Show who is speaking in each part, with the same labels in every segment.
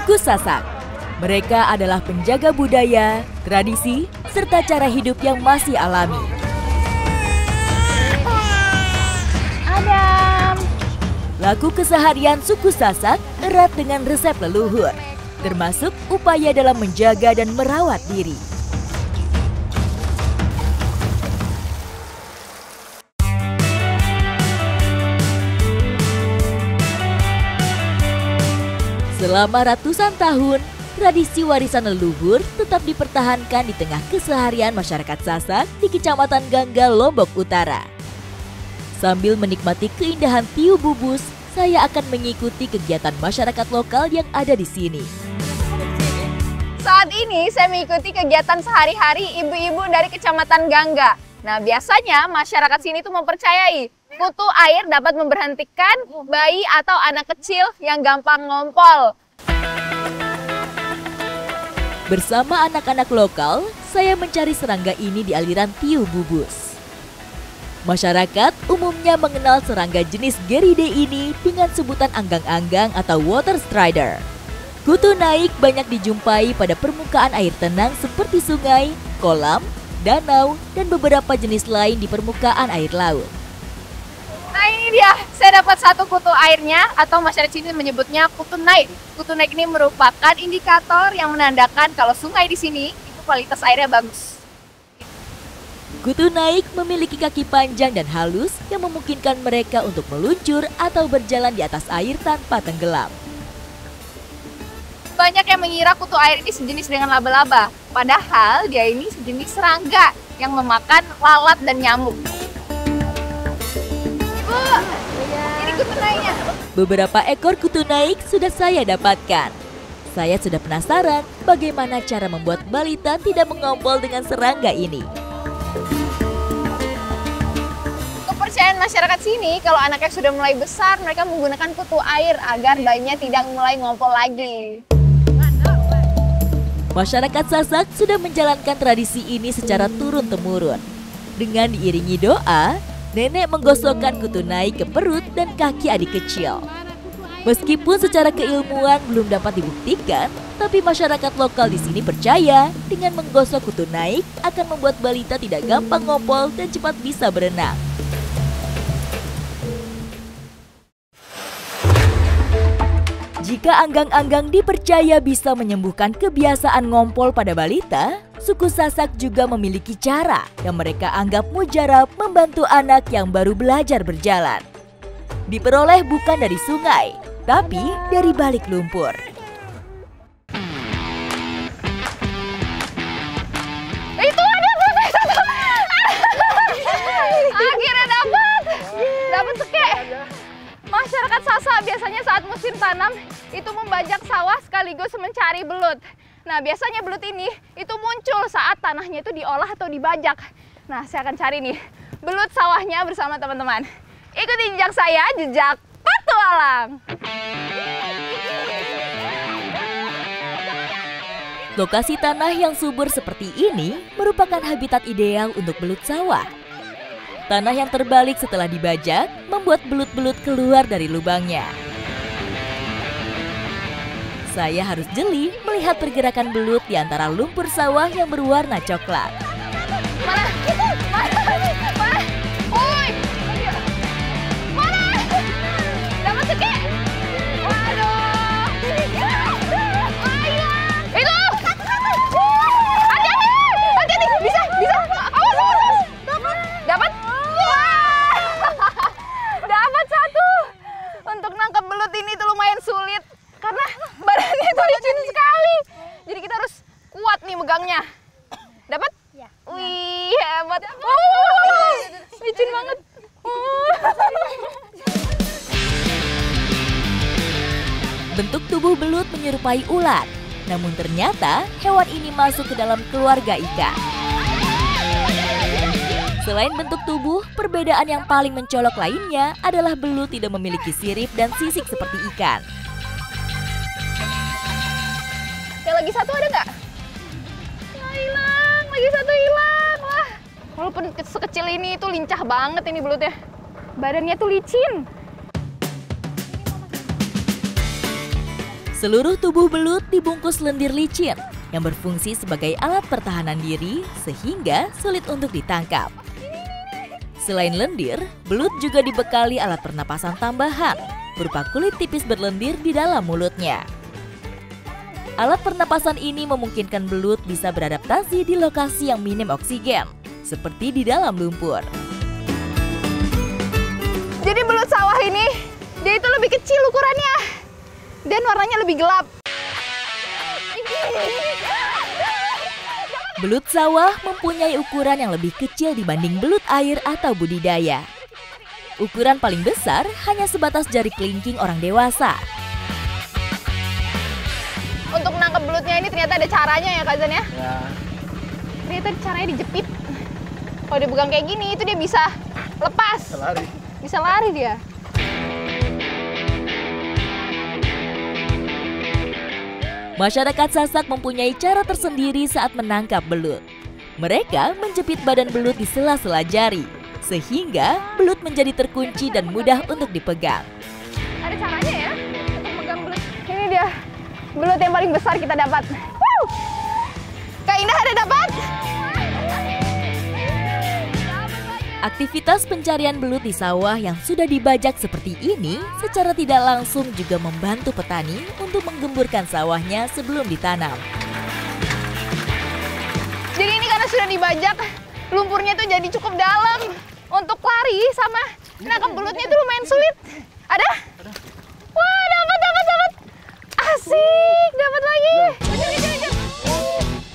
Speaker 1: Suku Sasak. Mereka adalah penjaga budaya, tradisi, serta cara hidup yang masih alami.
Speaker 2: Adam.
Speaker 1: Laku keseharian suku Sasak erat dengan resep leluhur, termasuk upaya dalam menjaga dan merawat diri. Selama ratusan tahun, tradisi warisan leluhur tetap dipertahankan di tengah keseharian masyarakat Sasak di Kecamatan Gangga, Lombok Utara. Sambil menikmati keindahan Tiu Bubus, saya akan mengikuti kegiatan masyarakat lokal yang ada di sini.
Speaker 2: Saat ini saya mengikuti kegiatan sehari-hari ibu-ibu dari Kecamatan Gangga. Nah, biasanya masyarakat sini tuh mempercayai kutu air dapat memberhentikan bayi atau anak kecil yang gampang ngompol.
Speaker 1: Bersama anak-anak lokal, saya mencari serangga ini di aliran Tiu Bubus. Masyarakat umumnya mengenal serangga jenis Geride ini dengan sebutan anggang-anggang atau water strider. Kutu naik banyak dijumpai pada permukaan air tenang seperti sungai, kolam, danau, dan beberapa jenis lain di permukaan air laut.
Speaker 2: Nah, ini dia, saya dapat satu kutu airnya atau masyarakat sini menyebutnya kutu naik. Kutu naik ini merupakan indikator yang menandakan kalau sungai di sini itu kualitas airnya bagus.
Speaker 1: Kutu naik memiliki kaki panjang dan halus yang memungkinkan mereka untuk meluncur atau berjalan di atas air tanpa tenggelam.
Speaker 2: Banyak yang mengira kutu air ini sejenis dengan laba-laba, padahal dia ini sejenis serangga yang memakan lalat dan nyamuk. Ibu, ini kutu naiknya.
Speaker 1: Beberapa ekor kutu naik sudah saya dapatkan. Saya sudah penasaran bagaimana cara membuat balita tidak mengompol dengan serangga ini.
Speaker 2: Kepercayaan masyarakat sini, kalau anaknya sudah mulai besar, mereka menggunakan kutu air agar bayinya tidak mulai ngompol lagi.
Speaker 1: Masyarakat Sasak sudah menjalankan tradisi ini secara turun-temurun. Dengan diiringi doa, nenek menggosokkan kutu naik ke perut dan kaki adik kecil. Meskipun secara keilmuan belum dapat dibuktikan, tapi masyarakat lokal di sini percaya dengan menggosok kutu naik akan membuat balita tidak gampang ngompol dan cepat bisa berenang. Jika anggang-anggang dipercaya bisa menyembuhkan kebiasaan ngompol pada balita, suku Sasak juga memiliki cara yang mereka anggap mujarab membantu anak yang baru belajar berjalan. Diperoleh bukan dari sungai, tapi dari balik lumpur.
Speaker 2: Itu ada akhirnya dapat seke. Masyarakat Sasak biasanya saat musim tanam itu membajak sawah sekaligus mencari belut. Nah, biasanya belut ini itu muncul saat tanahnya itu diolah atau dibajak. Nah, saya akan cari nih belut sawahnya bersama teman-teman. Ikuti jejak saya, jejak petualang.
Speaker 1: Lokasi tanah yang subur seperti ini merupakan habitat ideal untuk belut sawah. Tanah yang terbalik setelah dibajak membuat belut-belut keluar dari lubangnya. Saya harus jeli melihat pergerakan belut di antara lumpur sawah yang berwarna coklat.
Speaker 2: Mana? Mana? Oi! Mana? Dapat seke? Waduh! Ayo! Itu! Hati-hati! Bisa! Awas! Dapat? Dapat satu! Untuk nangkap belut ini tuh lumayan sulit karena badannya itu licin sekali. Jadi kita harus kuat nih megangnya. Dapat? Ya. Wih, hebat. Licin banget.
Speaker 1: Bentuk tubuh belut menyerupai ulat, namun ternyata hewan ini masuk ke dalam keluarga ikan. Selain bentuk tubuh, perbedaan yang paling mencolok lainnya adalah belut tidak memiliki sirip dan sisik seperti ikan.
Speaker 2: Yang lagi satu ada nggak? Hilang, lagi satu hilang. Wah, walaupun sekecil ini itu lincah banget ini belutnya. Badannya tuh licin.
Speaker 1: Seluruh tubuh belut dibungkus lendir licin yang berfungsi sebagai alat pertahanan diri sehingga sulit untuk ditangkap. Selain lendir, belut juga dibekali alat pernapasan tambahan berupa kulit tipis berlendir di dalam mulutnya. Alat pernapasan ini memungkinkan belut bisa beradaptasi di lokasi yang minim oksigen, seperti di dalam lumpur.
Speaker 2: Jadi belut sawah ini, dia itu lebih kecil ukurannya dan warnanya lebih gelap.
Speaker 1: Belut sawah mempunyai ukuran yang lebih kecil dibanding belut air atau budidaya. Ukuran paling besar hanya sebatas jari kelingking orang dewasa.
Speaker 2: Untuk menangkap belutnya ini ternyata ada caranya ya Kak Zan ya?
Speaker 3: Ya.
Speaker 2: Ternyata caranya dijepit. Kalau dia pegang kayak gini, itu dia bisa lepas.
Speaker 3: Lari.
Speaker 2: Bisa lari dia.
Speaker 1: Masyarakat Sasak mempunyai cara tersendiri saat menangkap belut. Mereka menjepit badan belut di sela-sela jari, sehingga belut menjadi terkunci dan mudah untuk dipegang.
Speaker 2: Ada caranya ya untuk megang belut. Ini dia belut yang paling besar kita dapat. Woo! Kak Indah ada dapat.
Speaker 1: Aktivitas pencarian belut di sawah yang sudah dibajak seperti ini secara tidak langsung juga membantu petani untuk menggemburkan sawahnya sebelum ditanam.
Speaker 2: Jadi ini karena sudah dibajak, lumpurnya tuh jadi cukup dalam untuk lari sama nangkap belutnya itu lumayan sulit. Ada? Wah, dapat. Asik, dapat lagi. Kejar.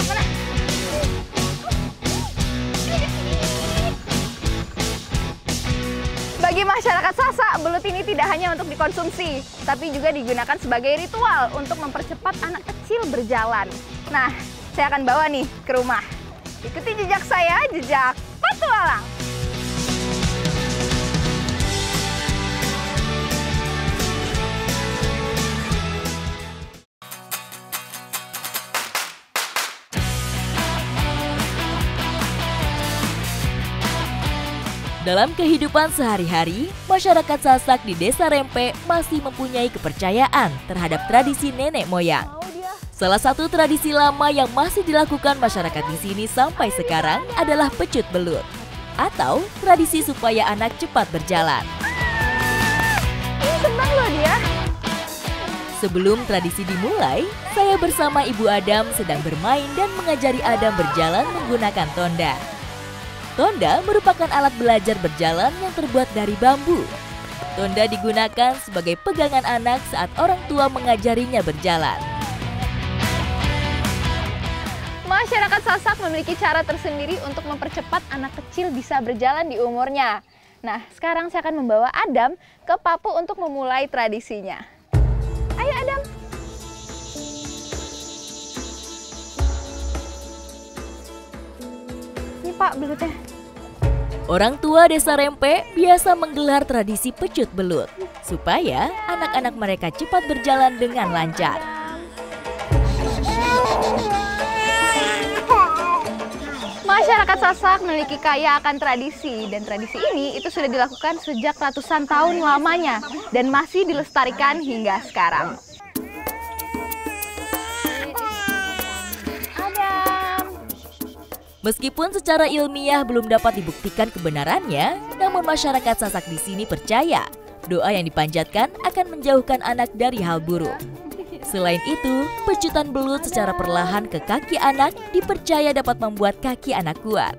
Speaker 2: Mana? Bagi masyarakat Sasak, belut ini tidak hanya untuk dikonsumsi, tapi juga digunakan sebagai ritual untuk mempercepat anak kecil berjalan. Nah, saya akan bawa nih ke rumah. Ikuti jejak saya, jejak petualang.
Speaker 1: Dalam kehidupan sehari-hari, masyarakat Sasak di Desa Rempe masih mempunyai kepercayaan terhadap tradisi nenek moyang. Salah satu tradisi lama yang masih dilakukan masyarakat di sini sampai sekarang adalah pecut belut, atau tradisi supaya anak cepat berjalan.
Speaker 2: Ini senang loh dia.
Speaker 1: Sebelum tradisi dimulai, saya bersama Ibu Adam sedang bermain dan mengajari Adam berjalan menggunakan tonda. Tonda merupakan alat belajar berjalan yang terbuat dari bambu. Tonda digunakan sebagai pegangan anak saat orang tua mengajarinya berjalan.
Speaker 2: Masyarakat Sasak memiliki cara tersendiri untuk mempercepat anak kecil bisa berjalan di umurnya. Nah, sekarang saya akan membawa Adam ke Papu untuk memulai tradisinya. Ayo Adam. Ini Pak belutnya.
Speaker 1: Orang tua Desa Rempe biasa menggelar tradisi pecut belut supaya anak-anak mereka cepat berjalan dengan lancar.
Speaker 2: Masyarakat Sasak memiliki kaya akan tradisi, dan tradisi ini itu sudah dilakukan sejak ratusan tahun lamanya dan masih dilestarikan hingga sekarang.
Speaker 1: Meskipun secara ilmiah belum dapat dibuktikan kebenarannya, namun masyarakat Sasak di sini percaya doa yang dipanjatkan akan menjauhkan anak dari hal buruk. Selain itu, pecutan belut secara perlahan ke kaki anak dipercaya dapat membuat kaki anak kuat.